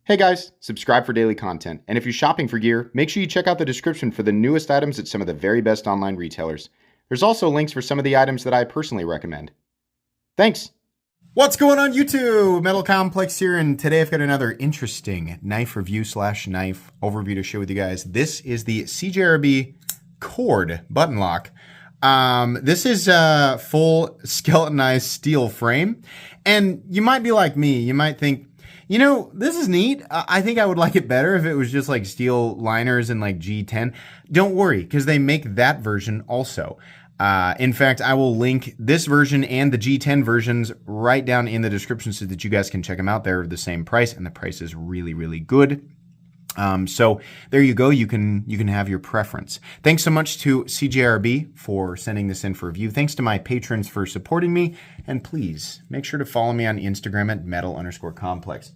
Hey guys, subscribe for daily content. And if you're shopping for gear, make sure you check out the description for the newest items at some of the very best online retailers. There's also links for some of the items that I personally recommend. Thanks! What's going on YouTube? Metal Complex here, and today I've got another interesting knife review / knife overview to share with you guys. This is the CJRB Chord button lock. This is a full skeletonized steel frame, and you might be like me, you might think, you know, this is neat. I think I would like it better if it was just like steel liners and like G10. Don't worry, because they make that version also. In fact, I will link this version and the G10 versions right down in the description so that you guys can check them out. They're the same price, and the price is really, really good. So there you go. You can have your preference. Thanks so much to CJRB for sending this in for review. Thanks to my patrons for supporting me. And please make sure to follow me on Instagram at metal_complex.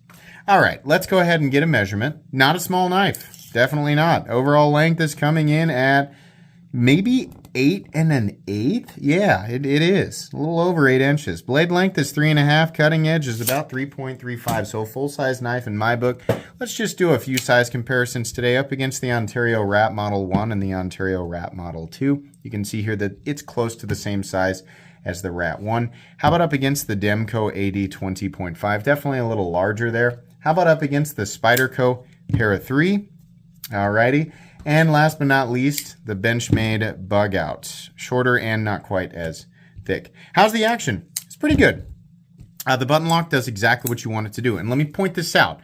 All right, let's go ahead and get a measurement. Not a small knife. Definitely not. Overall length is coming in at maybe 8 1/8. Yeah, it is. A little over 8 inches. Blade length is 3.5. Cutting edge is about 3.35. So a full-size knife in my book. Let's just do a few size comparisons today up against the Ontario Rat Model 1 and the Ontario Rat Model 2. You can see here that it's close to the same size as the Rat 1. How about up against the Demco AD 20.5? Definitely a little larger there. How about up against the Spyderco Para 3? Alrighty. And last but not least, the Benchmade Bug Out. Shorter and not quite as thick. How's the action? It's pretty good. The button lock does exactly what you want it to do. And let me point this out.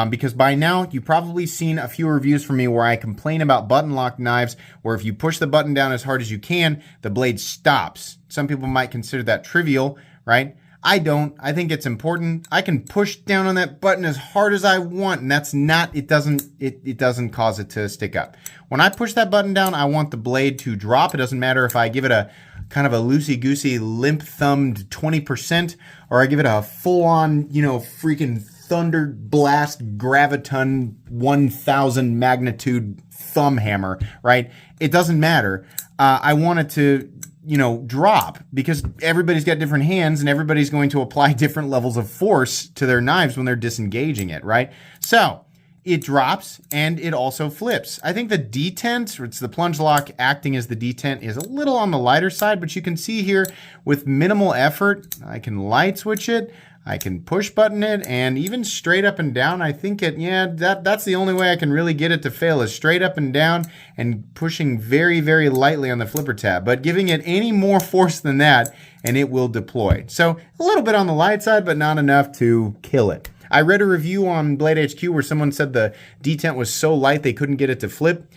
Because by now, you've probably seen a few reviews from me where I complain about button lock knives, where if you push the button down as hard as you can, the blade stops. Some people might consider that trivial, right? I don't. I think it's important. I can push down on that button as hard as I want, and that's not, it doesn't cause it to stick up. When I push that button down, I want the blade to drop. It doesn't matter if I give it a kind of a loosey-goosey, limp-thumbed 20%, or I give it a full-on, you know, freaking thunder blast graviton 1000 magnitude thumb hammer, right? It doesn't matter. I want it to, you know, drop, because everybody's got different hands and everybody's going to apply different levels of force to their knives when they're disengaging it, right? So it drops and it also flips. I think the detent, or it's the plunge lock acting as the detent, is a little on the lighter side, but you can see here with minimal effort, I can light switch it, I can push button it, and even straight up and down, I think that's the only way I can really get it to fail, is straight up and down and pushing very, very lightly on the flipper tab. But giving it any more force than that, and it will deploy. So a little bit on the light side, but not enough to kill it. I read a review on Blade HQ where someone said the detent was so light they couldn't get it to flip.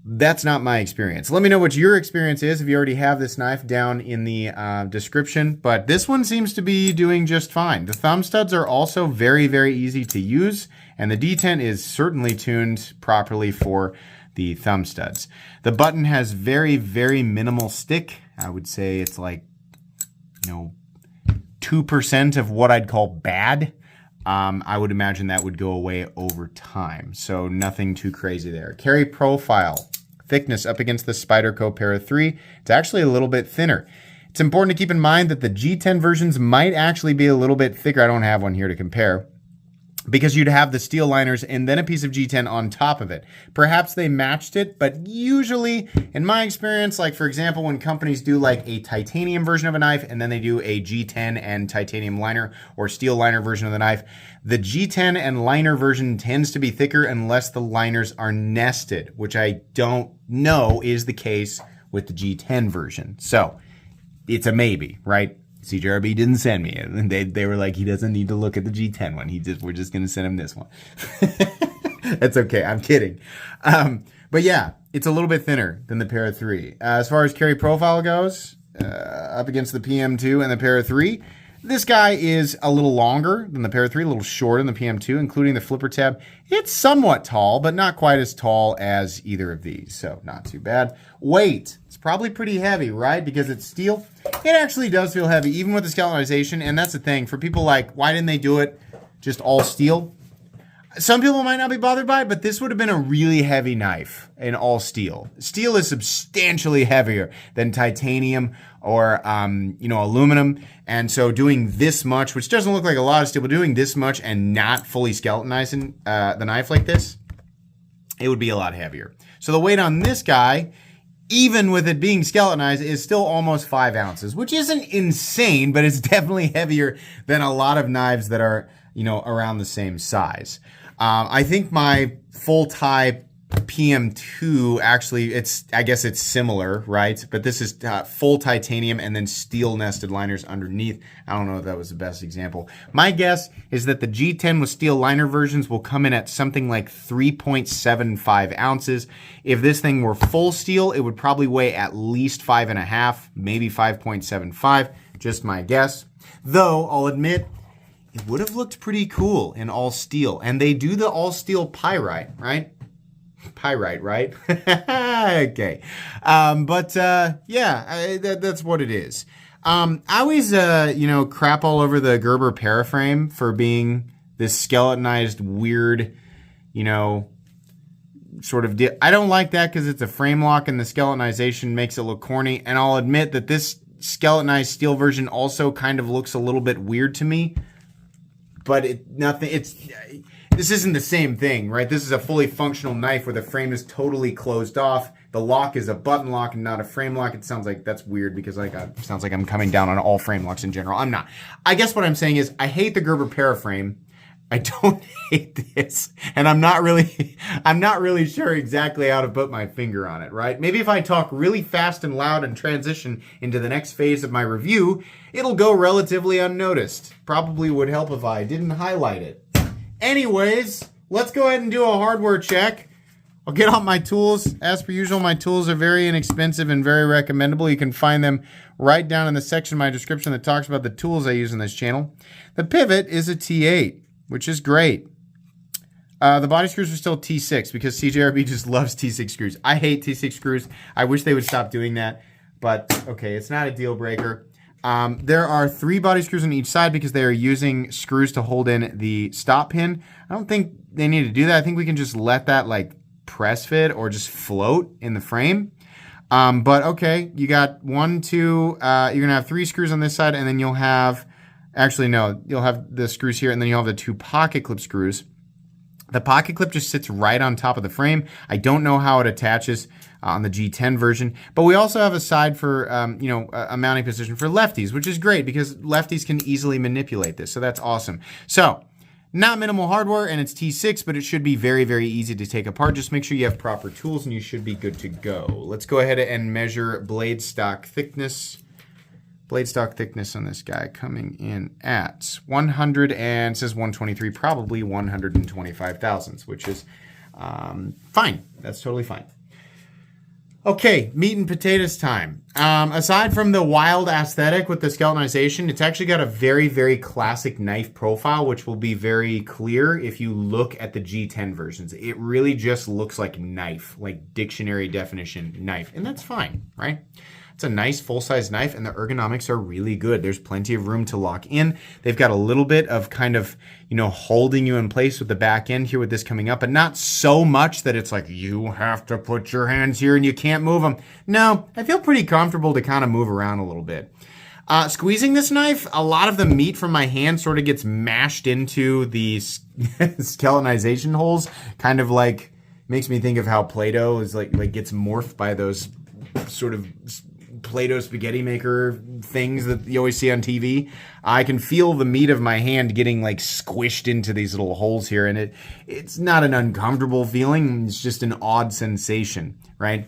That's not my experience. Let me know what your experience is if you already have this knife down in the description. But this one seems to be doing just fine. The thumb studs are also very, very easy to use. And the detent is certainly tuned properly for the thumb studs. The button has very, very minimal stick. I would say it's like, you know, 2% of what I'd call bad. I would imagine that would go away over time. So nothing too crazy there. Carry profile. Thickness up against the Spyderco Para 3. It's actually a little bit thinner. It's important to keep in mind that the G10 versions might actually be a little bit thicker. I don't have one here to compare, because you'd have the steel liners and then a piece of G10 on top of it. Perhaps they matched it, but usually, in my experience, like for example, when companies do like a titanium version of a knife and then they do a G10 and titanium liner or steel liner version of the knife, the G10 and liner version tends to be thicker unless the liners are nested, which I don't know is the case with the G10 version. So it's a maybe, right? CJRB didn't send me it. And they were like, he doesn't need to look at the G10 one. We're just going to send him this one. That's okay. I'm kidding. But yeah, it's a little bit thinner than the Para 3. As far as carry profile goes, up against the PM2 and the Para 3, this guy is a little longer than the Para 3, a little shorter than the PM2, including the flipper tab. It's somewhat tall, but not quite as tall as either of these, so not too bad. Weight, it's probably pretty heavy, right? Because it's steel. It actually does feel heavy, even with the skeletonization, and that's the thing. For people like, why didn't they do it just all steel? Some people might not be bothered by it, but this would have been a really heavy knife in all steel. Steel is substantially heavier than titanium or, aluminum. And so doing this much, which doesn't look like a lot of steel, but doing this much and not fully skeletonizing the knife like this, it would be a lot heavier. So the weight on this guy, even with it being skeletonized, is still almost 5 ounces, which isn't insane, but it's definitely heavier than a lot of knives that are, around the same size. I think my full tie PM2 actually, I guess it's similar, right? But this is full titanium and then steel nested liners underneath. I don't know if that was the best example. My guess is that the G10 with steel liner versions will come in at something like 3.75 ounces. If this thing were full steel, it would probably weigh at least 5.5, maybe 5.75, just my guess. Though, I'll admit, it would have looked pretty cool in all steel. And they do the all steel pyrite, right? Pyrite, right? Okay. That's what it is. I always, crap all over the Gerber paraframe for being this skeletonized, weird, sort of deal. I don't like that because it's a frame lock and the skeletonization makes it look corny. And I'll admit that this skeletonized steel version also kind of looks a little bit weird to me. But this isn't the same thing, right? This is a fully functional knife where the frame is totally closed off. The lock is a button lock and not a frame lock. It sounds like that's weird because it sounds like I'm coming down on all frame locks in general. I'm not. I guess what I'm saying is I hate the Gerber paraframe. I don't hate this, and I'm not really sure exactly how to put my finger on it, right? Maybe if I talk really fast and loud and transition into the next phase of my review, it'll go relatively unnoticed. Probably would help if I didn't highlight it. Anyways, let's go ahead and do a hardware check. I'll get out my tools. As per usual, my tools are very inexpensive and very recommendable. You can find them right down in the section of my description that talks about the tools I use in this channel. The pivot is a T8. Which is great. The body screws are still T6 because CJRB just loves T6 screws. I hate T6 screws. I wish they would stop doing that. But, okay, it's not a deal breaker. There are 3 body screws on each side because they are using screws to hold in the stop pin. I don't think they need to do that. I think we can just let that, press fit or just float in the frame. But, okay, you got 1, 2, you're going to have 3 screws on this side, and then you'll have... Actually, no, you'll have the screws here, and then you'll have the 2 pocket clip screws. The pocket clip just sits right on top of the frame. I don't know how it attaches on the G10 version, but we also have a side for, a mounting position for lefties, which is great because lefties can easily manipulate this, so that's awesome. So, not minimal hardware, and it's T6, but it should be very, very easy to take apart. Just make sure you have proper tools, and you should be good to go. Let's go ahead and measure blade stock thickness. Blade stock thickness on this guy coming in at 100 and says 123, probably 125 thousandths, which is fine. That's totally fine. Okay, meat and potatoes time. Aside from the wild aesthetic with the skeletonization, it's actually got a very, very classic knife profile, which will be very clear if you look at the G10 versions. It really just looks like knife, like dictionary definition knife, and that's fine, right? It's a nice full-size knife, and the ergonomics are really good. There's plenty of room to lock in. They've got a little bit of kind of, holding you in place with the back end here with this coming up, but not so much that it's like you have to put your hands here and you can't move them. No, I feel pretty comfortable to kind of move around a little bit. Squeezing this knife, a lot of the meat from my hand sort of gets mashed into the skeletonization holes, kind of like makes me think of how Play-Doh is like gets morphed by those sort of Play-Doh spaghetti maker things that you always see on TV. I can feel the meat of my hand getting squished into these little holes here, and it's not an uncomfortable feeling. It's just an odd sensation, right?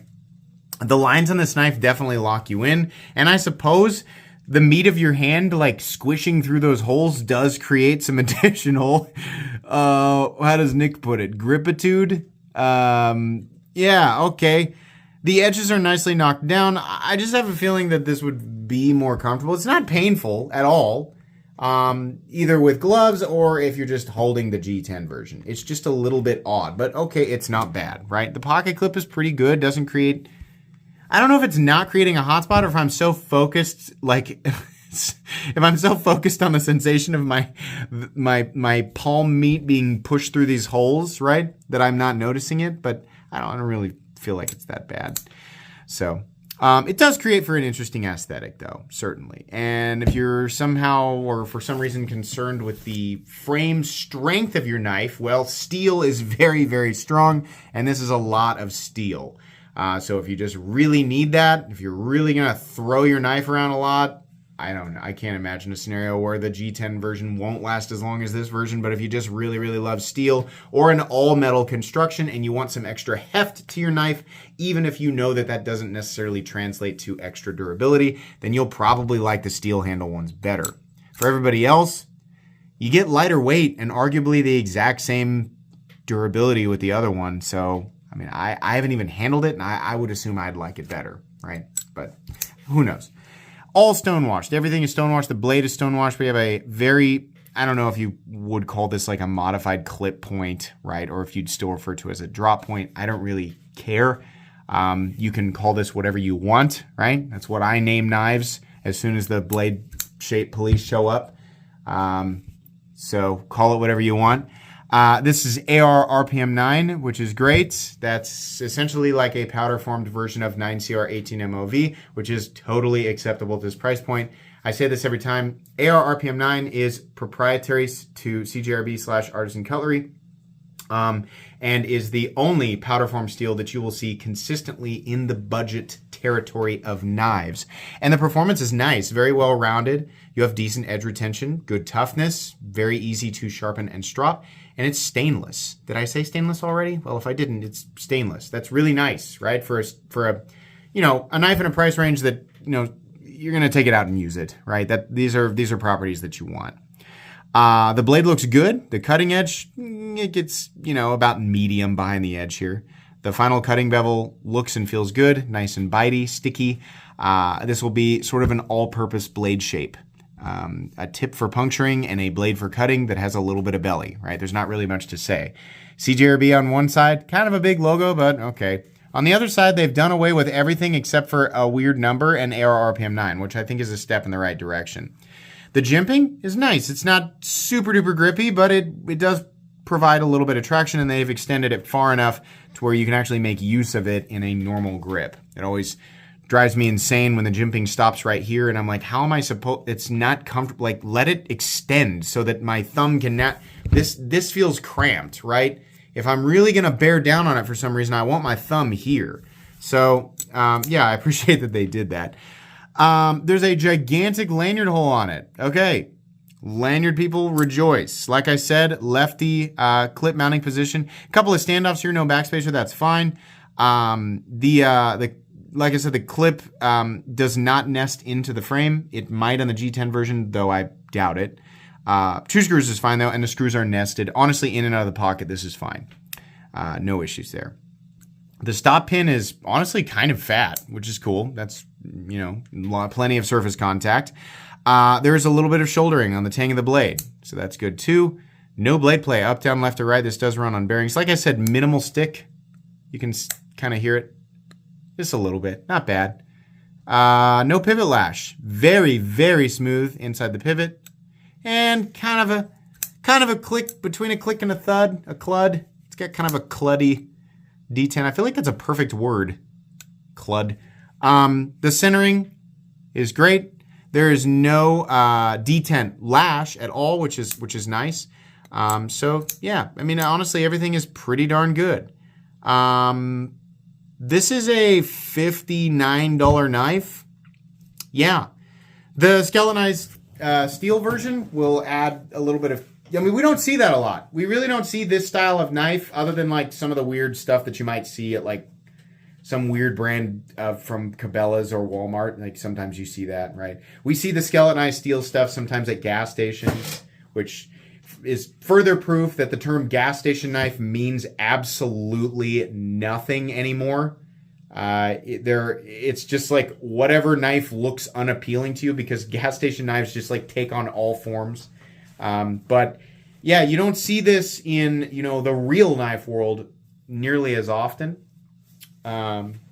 The lines on this knife definitely lock you in, and I suppose the meat of your hand squishing through those holes does create some additional, how does Nick put it? Gripitude? Yeah, okay. The edges are nicely knocked down. I just have a feeling that this would be more comfortable. It's not painful at all, either with gloves or if you're just holding the G10 version. It's just a little bit odd, but okay, it's not bad, right? The pocket clip is pretty good. Doesn't create... I don't know if it's not creating a hotspot or if I'm so focused, if I'm so focused on the sensation of my palm meat being pushed through these holes, right, that I'm not noticing it, but I don't really feel like it's that bad. So it does create for an interesting aesthetic, though, certainly. And if you're somehow or for some reason concerned with the frame strength of your knife, well, steel is very, very strong, and this is a lot of steel. So if you just really need that, if you're really going to throw your knife around a lot, I don't know. I can't imagine a scenario where the G10 version won't last as long as this version, but if you just really, really love steel or an all-metal construction and you want some extra heft to your knife, even if you know that that doesn't necessarily translate to extra durability, then you'll probably like the steel handle ones better. For everybody else, you get lighter weight and arguably the exact same durability with the other one. So, I mean, I haven't even handled it, and I would assume I'd like it better, right? But who knows? All stonewashed. Everything is stonewashed. The blade is stonewashed. We have a very, I don't know if you would call this like a modified clip point, right? Or if you'd still refer to it as a drop point. I don't really care. You can call this whatever you want, right? That's what I name knives as soon as the blade shape police show up. So call it whatever you want. This is AR RPM 9, which is great. That's essentially like a powder-formed version of 9CR18 MOV, which is totally acceptable at this price point. I say this every time. AR RPM 9 is proprietary to CJRB/Artisan Cutlery, and is the only powder-formed steel that you will see consistently in the budget territory of knives. And the performance is nice, very well-rounded. You have decent edge retention, good toughness, very easy to sharpen and strop. And it's stainless. Did I say stainless already? Well, if I didn't, it's stainless. That's really nice, right? For a knife in a price range that, you're going to take it out and use it, right? These are properties that you want. The blade looks good. The cutting edge, it gets, about medium behind the edge here. The final cutting bevel looks and feels good, nice and bitey, sticky. This will be sort of an all-purpose blade shape. A tip for puncturing and a blade for cutting that has a little bit of belly, right? There's not really much to say. CJRB on one side, kind of a big logo, but okay. On the other side, they've done away with everything except for a weird number and AR RPM 9, which I think is a step in the right direction. The jimping is nice. It's not super duper grippy, but it does provide a little bit of traction, and they've extended it far enough to where you can actually make use of it in a normal grip. It always drives me insane when the jimping stops right here, and I'm like, how am I supposed, it's not comfortable, like let it extend so that my thumb can not, this feels cramped, right? If I'm really gonna bear down on it for some reason, I want my thumb here. So yeah, I appreciate that they did that. There's a gigantic lanyard hole on it. Okay, lanyard people rejoice. Like I said, lefty clip mounting position. A couple of standoffs here, no backspacer, that's fine. Like I said, the clip does not nest into the frame. It might on the G10 version, though I doubt it. Two screws is fine, though, and the screws are nested. Honestly, in and out of the pocket, this is fine. No issues there. The stop pin is honestly kind of fat, which is cool. That's, plenty of surface contact. There is a little bit of shouldering on the tang of the blade, so that's good, too. No blade play, up, down, left, or right. This does run on bearings. Like I said, minimal stick. You can kind of hear it. Just a little bit, not bad. No pivot lash. Very, very smooth inside the pivot. And kind of a click, between a click and a thud, a clud. It's got kind of a cluddy D10. I feel like that's a perfect word, clud. The centering is great. There is no D10 lash at all, which is nice. So yeah, I mean, honestly, everything is pretty darn good. This is a $59 knife. Yeah. The skeletonized steel version will add a little bit of, we don't see that a lot. We really don't see this style of knife other than like some of the weird stuff that you might see at like some weird brand from Cabela's or Walmart. Like sometimes you see that, right? We see the skeletonized steel stuff sometimes at gas stations, which is further proof that the term gas station knife means absolutely nothing anymore. It's just like whatever knife looks unappealing to you, because gas station knives just like take on all forms. But yeah, you don't see this in, the real knife world nearly as often.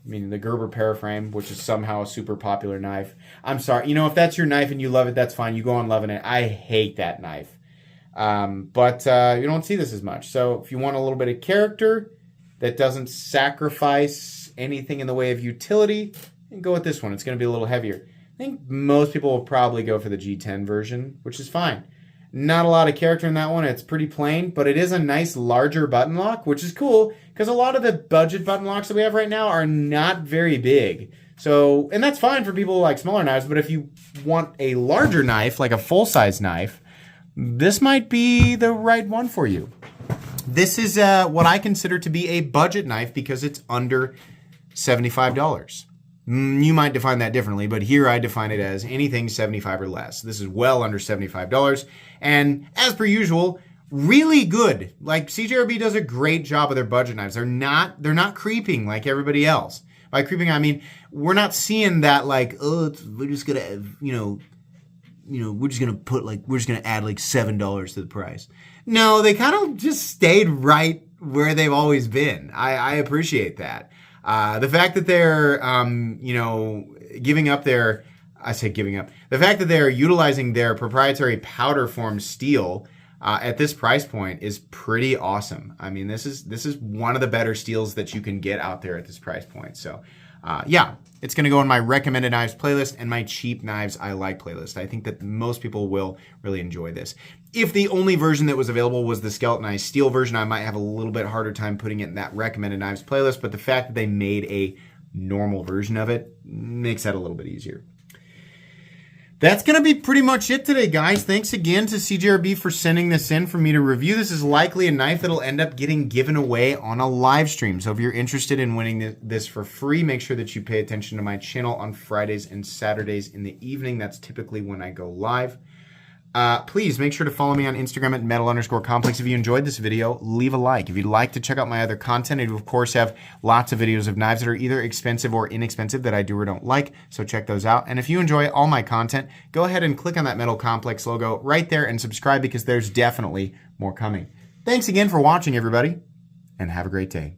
meaning the Gerber Paraframe, which is somehow a super popular knife. I'm sorry, if that's your knife and you love it, that's fine. You go on loving it. I hate that knife. But you don't see this as much. So if you want a little bit of character that doesn't sacrifice anything in the way of utility, go with this one. It's going to be a little heavier. I think most people will probably go for the G10 version, which is fine. Not a lot of character in that one. It's pretty plain, but it is a nice larger button lock, which is cool because a lot of the budget button locks that we have right now are not very big. So, and that's fine for people who like smaller knives, but if you want a larger knife, like a full-size knife, this might be the right one for you. This is what I consider to be a budget knife because it's under $75. You might define that differently, but here I define it as anything $75 or less. This is well under $75. And as per usual, really good. Like CJRB does a great job with their budget knives. They're not creeping like everybody else. By creeping, I mean, we're not seeing that like, we're just gonna, we're just gonna add like $7 to the price. No, they kind of just stayed right where they've always been. I appreciate that. The fact that they're, giving up their, the fact that they're utilizing their proprietary powder form steel at this price point is pretty awesome. I mean, this is one of the better steels that you can get out there at this price point. So, yeah, it's going to go in my recommended knives playlist and my cheap knives I like playlist. I think that most people will really enjoy this. If the only version that was available was the skeletonized steel version, I might have a little bit harder time putting it in that recommended knives playlist, but the fact that they made a normal version of it makes that a little bit easier. That's going to be pretty much it today, guys. Thanks again to CJRB for sending this in for me to review. This is likely a knife that'll end up getting given away on a live stream. So if you're interested in winning this for free, make sure that you pay attention to my channel on Fridays and Saturdays in the evening. That's typically when I go live. Please make sure to follow me on Instagram at metal_complex. If you enjoyed this video, leave a like. If you'd like to check out my other content, I do, of course, have lots of videos of knives that are either expensive or inexpensive that I do or don't like, so check those out. And if you enjoy all my content, go ahead and click on that Metal Complex logo right there and subscribe because there's definitely more coming. Thanks again for watching, everybody, and have a great day.